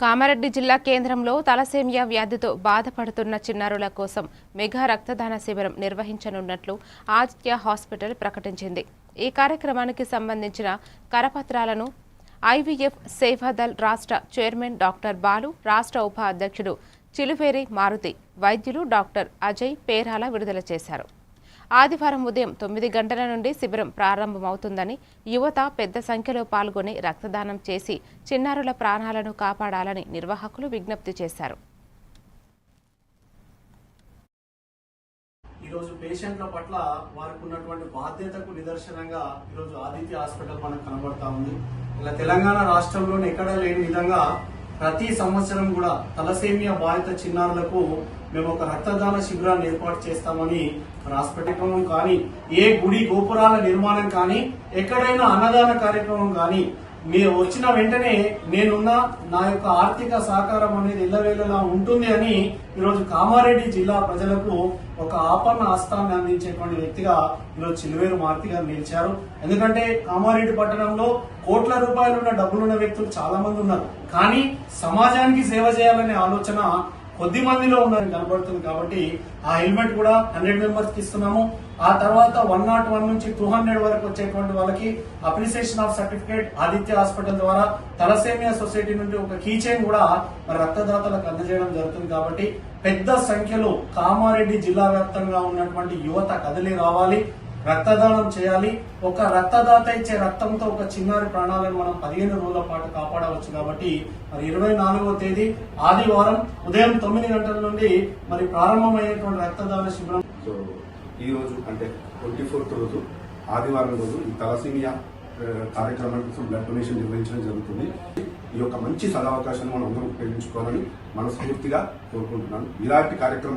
కామారెడ్డి జిల్లా కేంద్రంలో తలసేమియా వ్యాధితో బాధపడుతున్న చిన్నారుల కోసం మెగా రక్తదాన శిబిరం నిర్వహించనున్నట్లు ఆదిత్య హాస్పిటల్ ప్రకటించింది. ఈ కార్యక్రమానికి సంబంధించిన కరపత్రాలను ఐవీఎఫ్ సేవాదల్ రాష్ట్ర చైర్మన్ డాక్టర్ బాలు, రాష్ట్ర ఉప అధ్యక్షుడు చిలువేరి మారుతి, వైద్యులు డాక్టర్ అజయ్ పేరాల విడుదల చేశారు. ఆదివారం ఉదయం 9 గంటల నుండి శిబిరం ప్రారంభమవుతుందని, యువత పెద్ద సంఖ్యలో పాల్గొని రక్తదానం చేసి చిన్నారుల ప్రాణాలను కాపాడాలని నిర్వాహకులు విజ్ఞప్తి చేశారు. ఈరోజు పేషెంట్ల పట్ల వారికి ఉన్నటువంటి బాధ్యతకు నిదర్శనంగా ఈరోజు ఆదిత్య హాస్పిటల్ మనకు కనబడతా ఉంది. ఇలా తెలంగాణ రాష్ట్రంలోనే ఎక్కడా లేని విధంగా ప్రతి సంవత్సరం కూడా తలసేమియా బాధిత చిన్నారులకు మేము ఒక రక్తదాన శిబిరాన్ని ఏర్పాటు చేస్తామని హాస్పిటల్ కానీ, ఏ గుడి గోపురాల నిర్మాణం కానీ, ఎక్కడైనా అన్నదాన కార్యక్రమం కానీ మీరు వచ్చిన వెంటనే నేనున్న నా యొక్క ఆర్థిక సహకారం అనేది ఎల్లవేళలా ఉంటుంది అని ఈరోజు కామారెడ్డి జిల్లా ప్రజలకు ఒక ఆపన్న హస్తాన్ని అందించేటువంటి వ్యక్తిగా ఈరోజు చిలువేరు మారుతి గారు నిలిచారు. ఎందుకంటే కామారెడ్డి పట్టణంలో కోట్ల రూపాయలున్న డబ్బులున్న వ్యక్తులు చాలా మంది ఉన్నారు, కానీ సమాజానికి సేవ చేయాలనే ఆలోచన కొద్ది మందిలో ఉన్నారని కనబడుతుంది. కాబట్టి ఆ హెల్మెట్ కూడా 100 మెంబర్స్ కి ఇస్తున్నాము. ఆ తర్వాత 101 నుంచి 200 వరకు వచ్చేటువంటి వాళ్ళకి appreciation of certificate Aditya hospital ద్వారా తలసేమియా సొసైటీ నుండి ఒక కీ చైన్ కూడా మరి రక్తదాతలకు అందజేయడం జరుగుతుంది. కాబట్టి పెద్ద సంఖ్యలో కామారెడ్డి జిల్లా వ్యాప్తంగా ఉన్నటువంటి యువత కదిలి రావాలి, రక్తదానం చేయాలి. ఒక రక్తదాత ఇచ్చే రక్తంతో ఒక చిన్నారి ప్రాణాలను మనం 15 రోజుల పాటు కాపాడవచ్చు. కాబట్టి మరి 24వ తేదీ ఆదివారం ఉదయం 9 గంటల నుండి మరి ప్రారంభమయ్యేటువంటి రక్తదాన శిబిరం. సో ఈ రోజు అంటే 24th రోజు ఆదివారం రోజు ఈ తలసేమియా కార్యక్రమం కోసం బ్లడ్ డొనేషన్ నిర్వహించడం జరుగుతుంది. ఈ యొక్క మంచి సదావకాశాన్ని మనం అందరం ఉపయోగించుకోవాలని మనస్ఫూర్తిగా కోరుకుంటున్నాను. ఇలాంటి కార్యక్రమాలు